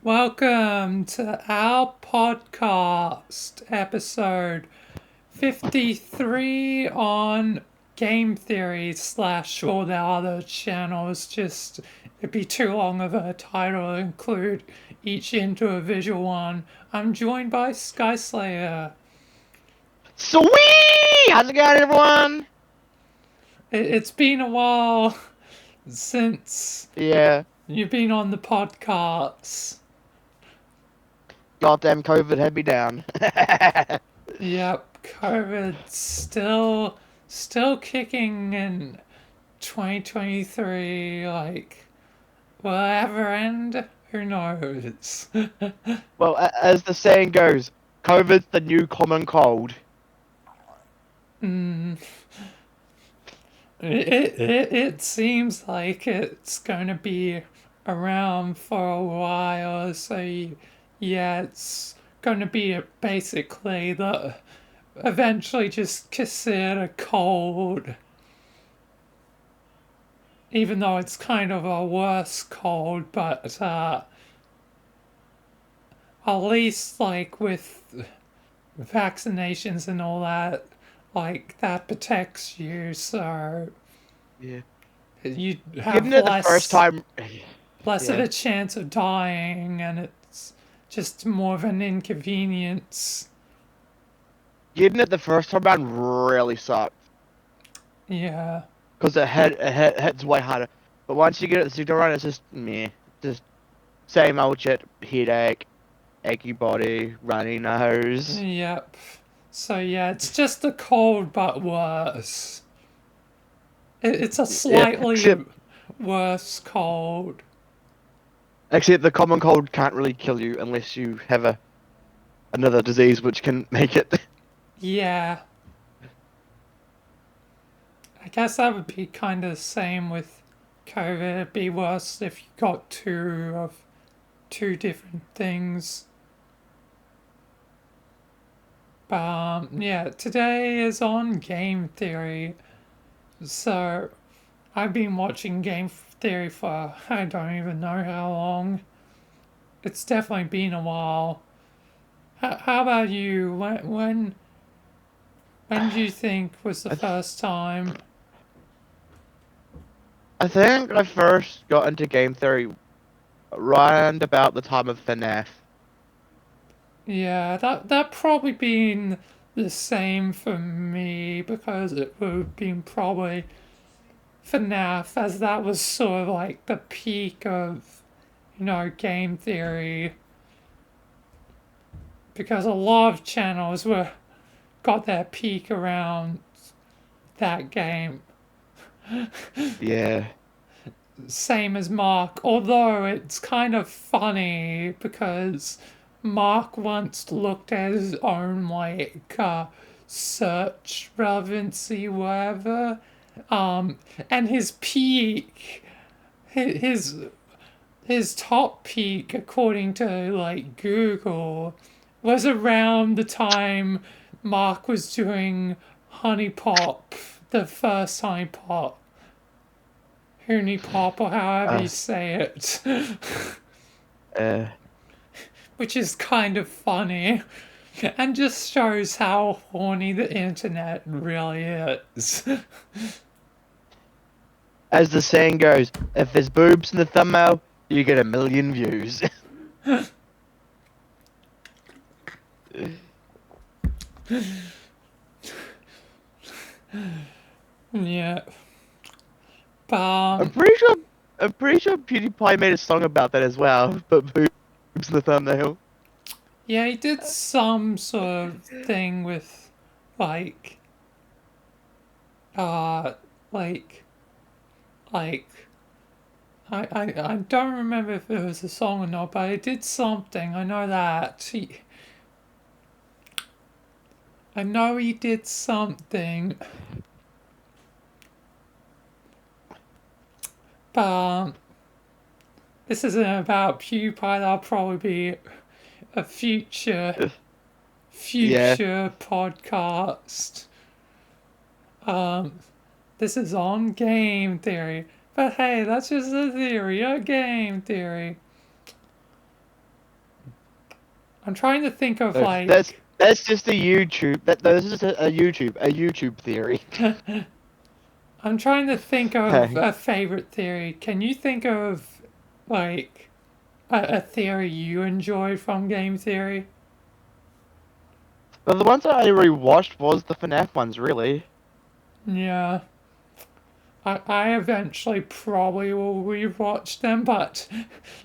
Welcome to our podcast, episode 53 on game theory slash all the other channels. Just, it'd be too long of a title to include each individual one. I'm joined by Sky Slayer. Sweet! How's it going, everyone? It's been a while since Yeah, you've been on the podcast. goddamn COVID had me down. Yep, COVID still kicking in 2023. Like, will it ever end? Who knows? Well, as the saying goes, COVID's the new common cold. Mm, it seems like it's going to be around for a while. So yeah, it's going to be basically the eventually just considered a cold, even though it's kind of a worse cold, but at least like with vaccinations and all that, like that protects you, so Yeah. you Given have it the first time, less of yeah. a chance of dying, and it's just more of an inconvenience. Getting it the first time around really sucked Yeah, because it hits way harder. But once you get it the second round, it's just meh, just same old shit. Headache, achy body, runny nose. yep. So yeah, it's just a cold but worse. It's a Yeah, slightly except worse cold. except the common cold can't really kill you unless you have another disease which can make it. Yeah, I guess that would be kind of the same with COVID. It'd be worse if you got two different things. But yeah, today is on game theory. So I've been watching game theory for I don't even know how long. It's definitely been a while. How about you? When do you think was the I, th- first time? I think I first got into game theory around about the time of FNAF. Yeah, that probably been the same for me because it would have been probably FNAF as that was sort of like the peak of game theory because a lot of channels were got their peak around that game. Yeah. Same as Mark, although it's kind of funny because Mark once looked at his own like search relevancy whatever, and his peak, his his top peak according to like Google was around the time Mark was doing Honey Pop, the first Honey Pop. Hooney Pop or however Uh, you say it. uh, Which is kind of funny and just shows how horny the internet really is. as the saying goes, if there's boobs in the thumbnail, you get 1 million views. Yeah. But I'm pretty sure. I'm pretty sure PewDiePie made a song about that as well, but boobs in the thumbnail. yeah, he did some sort of thing with like uh like like I don't remember if it was a song or not, but he did something. I know that. I know he did something. But this isn't about PewDiePie. That'll probably be a Yeah. future podcast. Um, this is on game theory. But hey, that's just a theory, a game theory. I'm trying to think of No, that's like that's just a YouTube. This is a YouTube theory. I'm trying to think of Hey, a favorite theory. Can you think of like a theory you enjoyed from game theory? but the ones that I already watched was the FNAF ones, really. Yeah. I eventually probably will rewatch them, but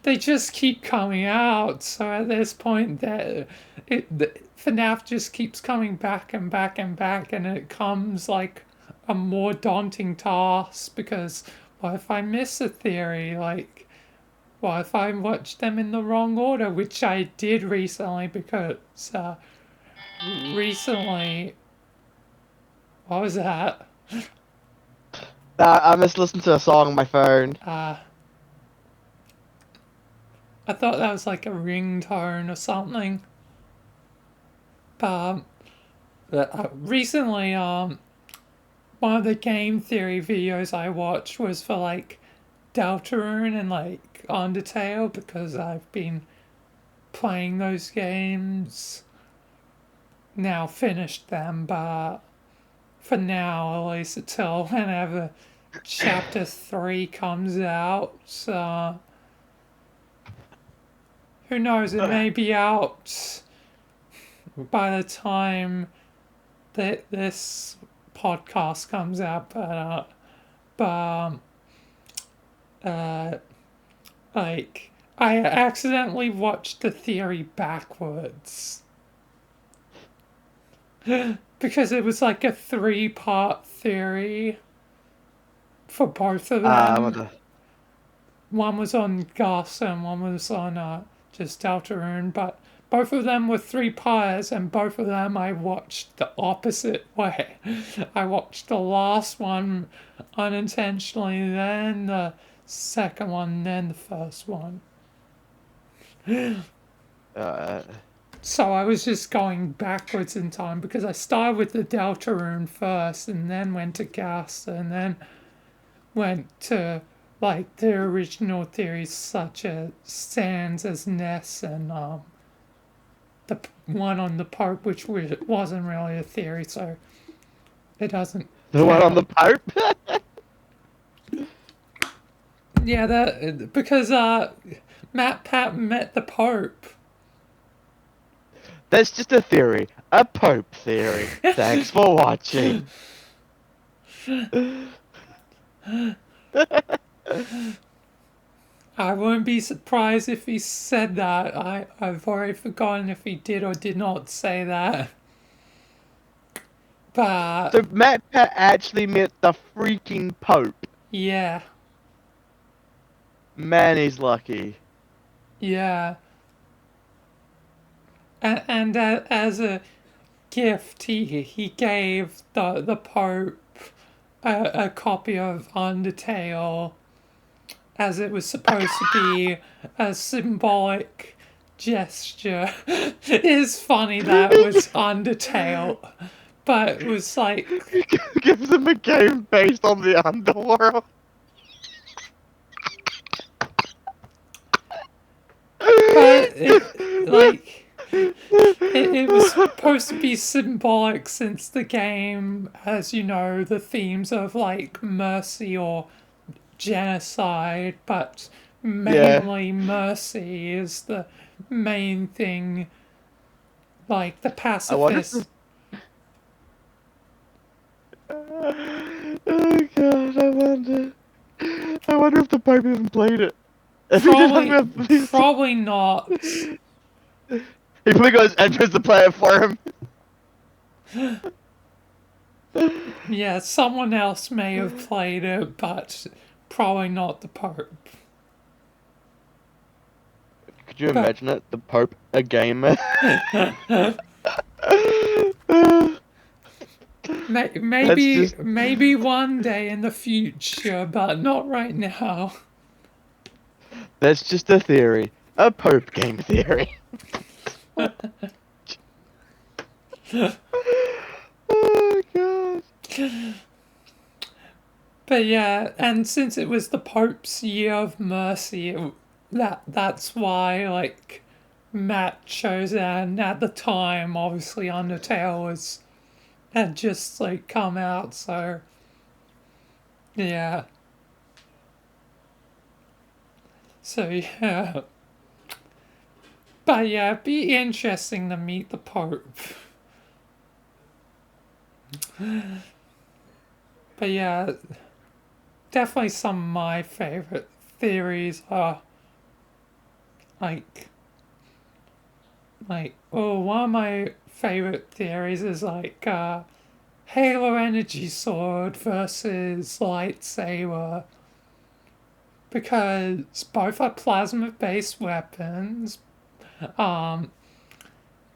they just keep coming out. So at this point, FNAF just keeps coming back and back and back, and it comes like a more daunting task because what if I miss a theory? Like, what if I watch them in the wrong order, which I did recently because recently, what was that? I must listen to a song on my phone. Uh, I thought that was like a ringtone or something. But recently, one of the game theory videos I watched was for like Deltarune and like Undertale because I've been playing those games. Now finished them, but for now, at least until whenever Chapter 3 comes out. So who knows, it may be out by the time that this podcast comes out, but uh, like I accidentally watched the theory backwards because it was like a three-part theory for both of What them. the? One was on Gus and one was on just Deltarune, but both of them were three parts, and both of them I watched the opposite way. I watched the last one unintentionally, then the second one, then the first one. Uh, So I was just going backwards in time because I started with the Deltarune first, and then went to Gas, and then went to like the original theories such as Sans as Ness and the one on the Pope, which wasn't really a theory, so it doesn't the one on count. the Pope. Yeah, that because Matt Patton met the Pope. That's just a theory. A Pope theory. Thanks for watching. I wouldn't be surprised if he said that. I've already forgotten if he did or did not say that. So But Matt Pat actually met the freaking Pope. yeah, Man, he's lucky. yeah. And as a gift, he gave the Pope a copy of Undertale, as it was supposed to be a symbolic gesture. It is funny that it was Undertale, but it was like, Gives him a game based on the underworld. but it was supposed to be symbolic since the game, as you know, the themes of like mercy or genocide, but Yeah. mainly mercy is the main thing. Like the I wonder if pacifist. Oh god, I wonder if the Pope even played it. If he just hung Probably, up these, probably not. he probably goes enters to play it for him. Yeah, someone else may have played it, but probably not the Pope. Could you But imagine it? The Pope, a gamer. That's maybe, just maybe one day in the future, but not right now. that's just a theory. A Pope game theory. Oh god. But yeah, and since it was the Pope's year of mercy, that's why like matches, and at the time, obviously, Undertale had just like come out, so yeah, so yeah, but yeah, it'd be interesting to meet the Pope. But yeah, definitely some of my favorite theories are like one of my favorite theories is Halo Energy Sword versus lightsaber, because both are plasma based weapons. Um,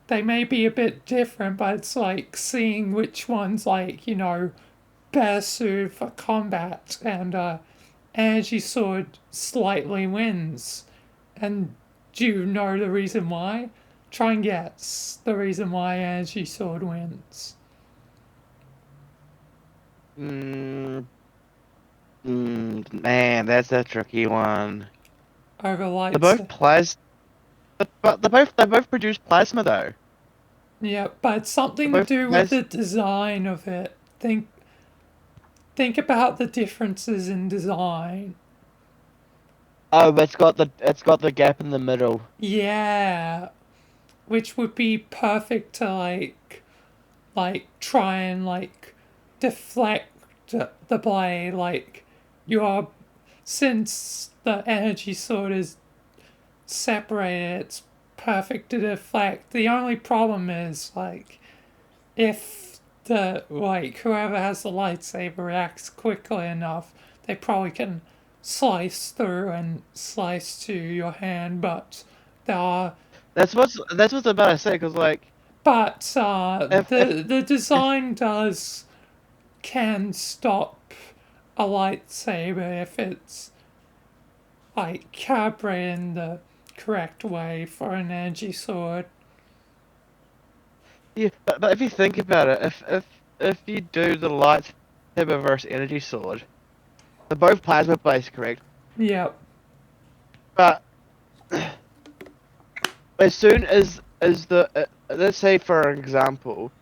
they may be a bit different, but it's like seeing which one's better suited for combat, and energy sword slightly wins. And do you know the reason why? Try and guess the reason why energy sword wins Mm, man, that's a tricky one. over They're lights. both but they both produce plasma though. Yeah, but it's They're something to both do with plas. the design of it. Think about the differences in design. Oh, it's got the gap in the middle. Yeah, which would be perfect to try and deflect the blade. Like you are, since the energy sword is separated, it's perfect to deflect. The only problem is if the whoever has the lightsaber reacts quickly enough, they probably can slice through and slice to your hand. But there are That's what's about to say. Cause like but if if the if design does can stop a lightsaber if it's calibrated in the correct way for an energy sword. yeah, but if you think about it, if you do the lightsaber versus energy sword, they're both plasma based, correct? Yep. But as soon as the let's say for example,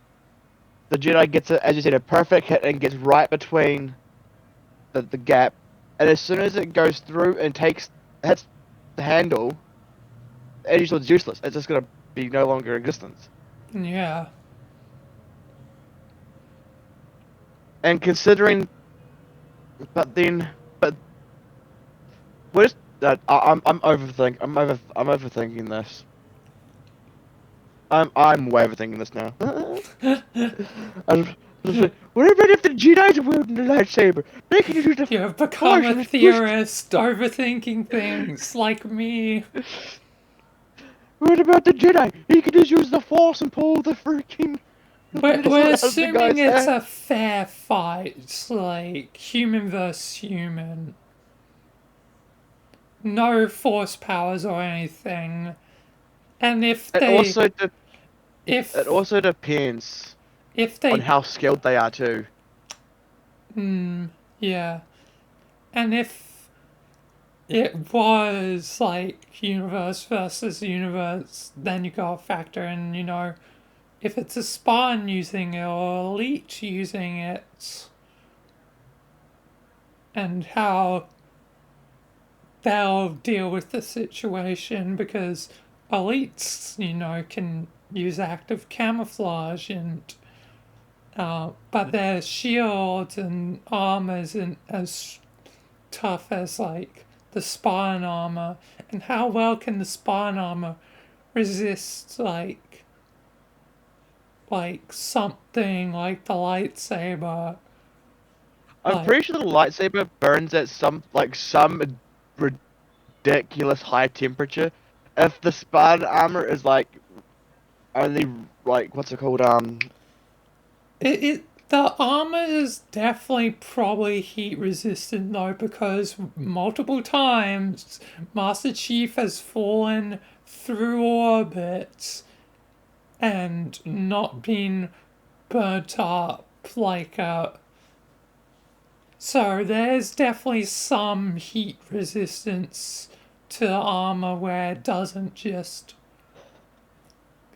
the Jedi gets as you said, a perfect hit and gets right between the gap, and as soon as it goes through and hits the handle, the energy sword's useless. It's just gonna be no longer in existence. Yeah. And considering, but what is that? I'm overthinking this. I'm way overthinking this now. What about if the Jedi's wielding the lightsaber? They can use the You've become Force a and it's pushed. theorist, overthinking things like me. What about the Jedi? He can just use the Force and pull the freaking We're sword out of the assuming guy's it's hand. a fair fight, like human versus human. No force powers or anything. And It also de- it if, also depends if on they, how skilled they are too. yeah. And if it was universe versus universe, then you gotta factor in, if it's a Spartan using it or elite using it, and how they'll deal with the situation, because elites, can use active camouflage and but their shields and armor isn't as tough as the Spartan armor. And how well can the Spartan armor resist something like the lightsaber? I'm Like pretty sure the lightsaber burns at some ridiculous high temperature. If the Spartan armor is only what's it called? the armor is definitely probably heat resistant though, because multiple times Master Chief has fallen through orbit and not been burnt up so there's definitely some heat resistance to armor where it doesn't just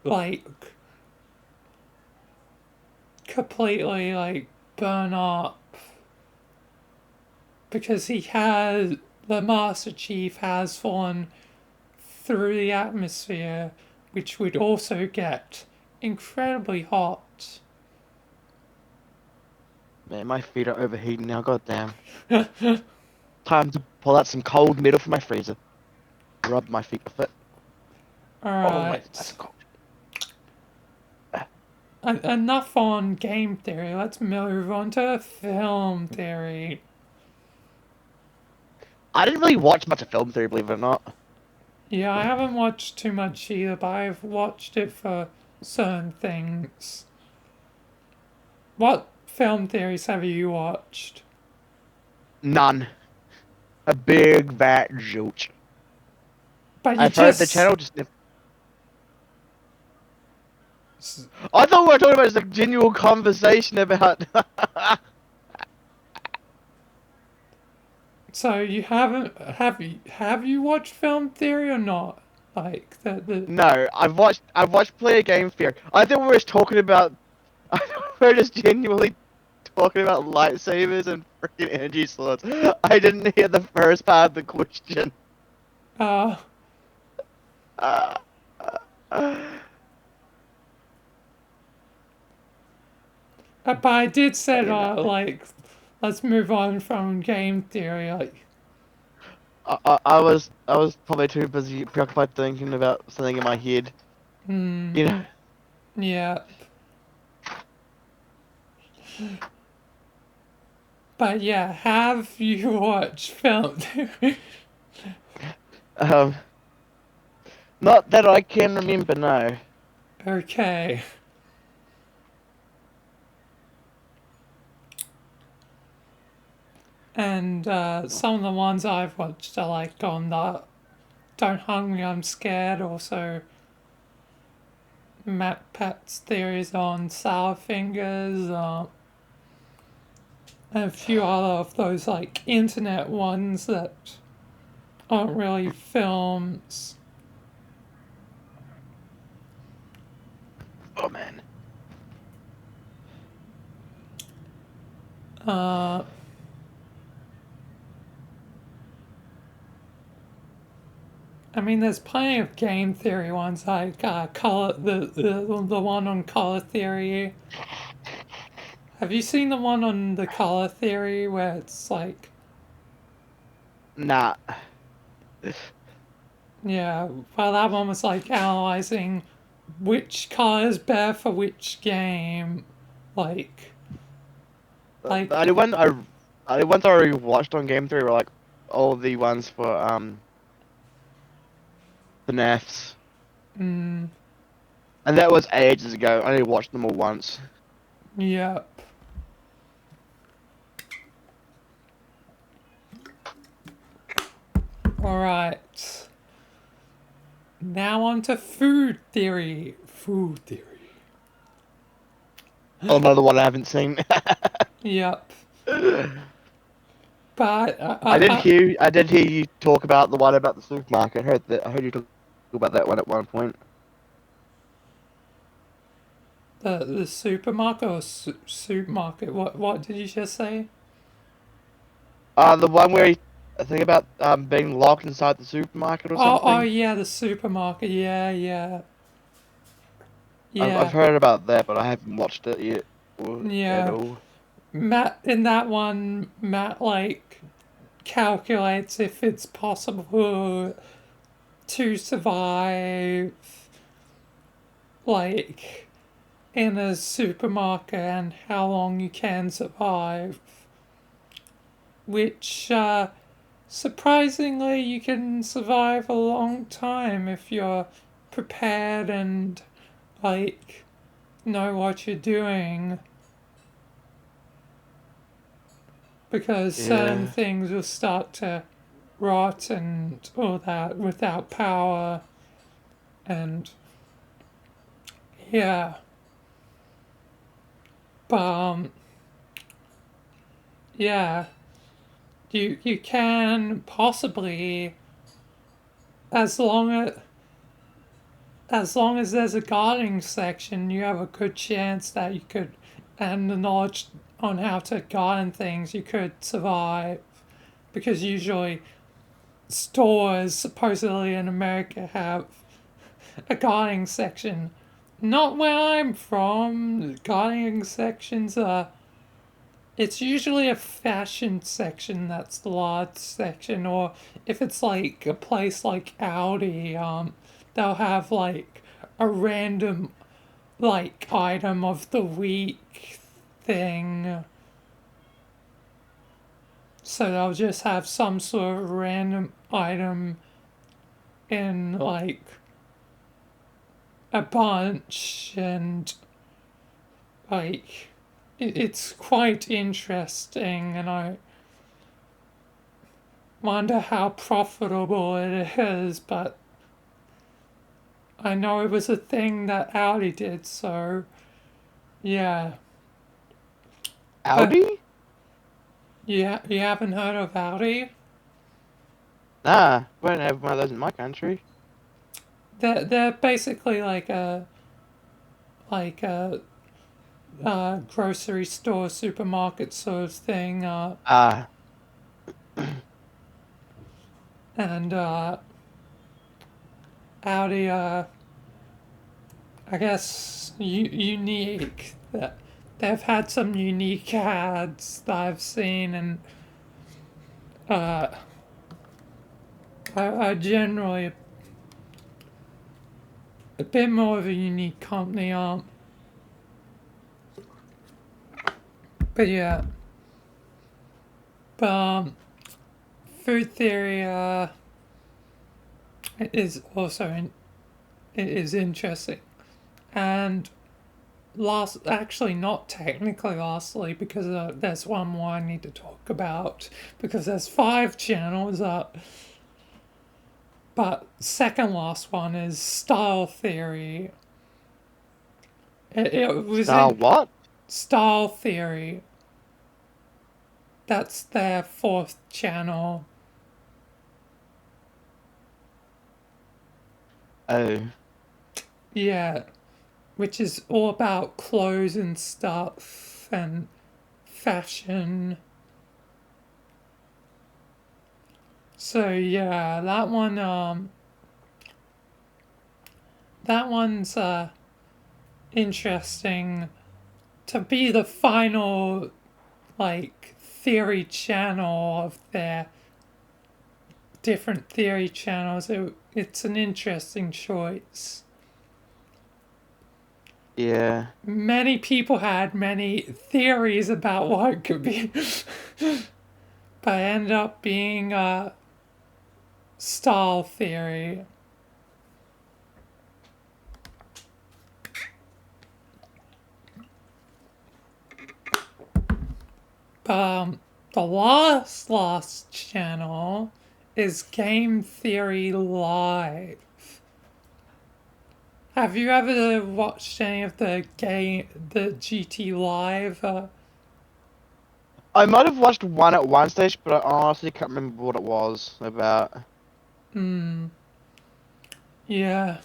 like completely like burn up because he has the Master Chief has fallen through the atmosphere, which would also get incredibly hot. Man, my feet are overheating now. God damn. Time to pull out some cold metal from my freezer. Rub my feet with it. Oh, that's Alright. cold. Enough on game theory. Let's move on to film theory. I didn't really watch much of film theory, believe it or not. Yeah, I haven't watched too much either, but I've watched it for certain things. What film theories have you watched? None. A big fat zilch. But you I've heard the just. channel just. I thought we were talking about just a genuine conversation about. So you haven't. Have you watched film theory or not? Like, the. No, I've watched Play a Game Theory. I thought we were just talking about. I thought we were just genuinely talking about lightsabers and freaking energy swords. I didn't hear the first part of the question. Uh, Uh, but I did say, you know, like, let's move on from game theory. Like, I was probably too busy preoccupied thinking about something in my head. hmm, You know. yeah. But yeah, have you watched film theory? Um, not that I can remember. No. Okay. And some of the ones I've watched are like on the Don't Hung Me, I'm Scared, also Matt Pat's theories on Sour Fingers, and a few other of those like internet ones that aren't really films. Oh man. Uh, I mean, there's plenty of game theory ones like color, the one on color theory. Have you seen the one on the color theory where it's like, Nah. yeah, well, that one was like analyzing which color is better for which game. Like, The like, only ones I already watched on Game 3 were like all the ones for the NFs. mm, And that was ages ago. I only watched them all once. yep. Alright. Now on to food theory. Food theory. Another one I haven't seen. Yep. But, I did hear you talk about the one about the supermarket. I heard you talk about that one at one point. the supermarket or supermarket? What did you just say? The one where I think about being locked inside the supermarket or Oh something. yeah, the supermarket. Yeah, yeah, I've yeah, heard about that, but I haven't watched it yet or at yeah. all. Matt, in that one, Matt like calculates if it's possible to survive like in a supermarket and how long you can survive, which surprisingly you can survive a long time if you're prepared and like know what you're doing, because certain Yeah. things will start to rot and all that without power. And yeah, but yeah, you can possibly, as long as as long as there's a gardening section, you have a good chance that you could, and the knowledge on how to garden things, you could survive. Because usually stores, supposedly in America, have a gardening section. Not where I'm from. Gardening sections are. It's usually a fashion section that's the large section, or if it's like a place like Audi, they'll have like a random like item of the week thing. So they'll just have some sort of random item in like a bunch, and like it's quite interesting, and I wonder how profitable it is, but I know it was a thing that Audi did, so yeah. But Audi? yeah, you haven't heard of Audi? Nah, we don't have one of those in my country. They're basically like a grocery store, supermarket sort of thing, Ah, and Audi, I guess, unique. That they've had some unique ads that I've seen, and uh, are generally a bit more of a unique company. But yeah, but food theory is also it is interesting, and actually not technically lastly, because there's one more I need to talk about, because there's 5 channels up. But second last one is style theory. It was Star in what? style theory. That's their 4th channel. Oh, Yeah, which is all about clothes and stuff and fashion. So yeah, that one's interesting to be the final like theory channel of their different theory channels. It's an interesting choice. yeah. Many people had many theories about what it could be, but ended up being a stall theory. But the last channel is Game Theory Live. Have you ever watched any of the GT Live? I might have watched one at one stage, but I honestly can't remember what it was about. Yeah,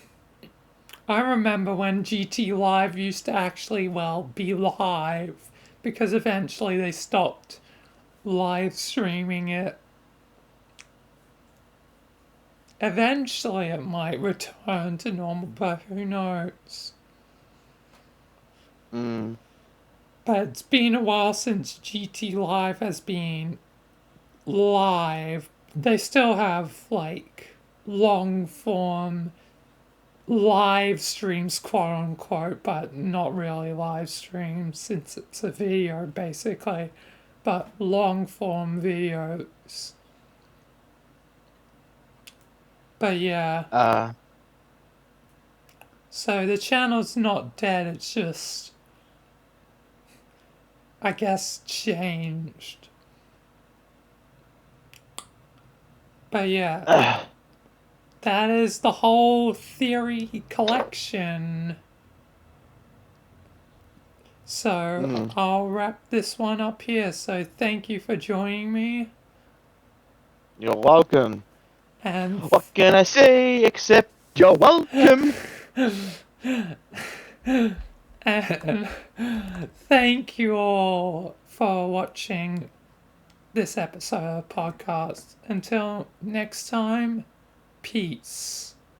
I remember when GT Live used to actually, well, be live, because eventually they stopped live streaming it. Eventually it might return to normal, but who knows? Mm, But it's been a while since GT Live has been live. They still have like long form live streams, quote unquote, but not really live streams since it's a video basically, but long form videos. But yeah, uh, so the channel's not dead, it's just, I guess, changed. But yeah, ugh, that is the whole theory collection. So mm, I'll wrap this one up here. So thank you for joining me. you're welcome. And What can I say except you're welcome? And thank you all for watching this episode of the podcast. Until next time, peace.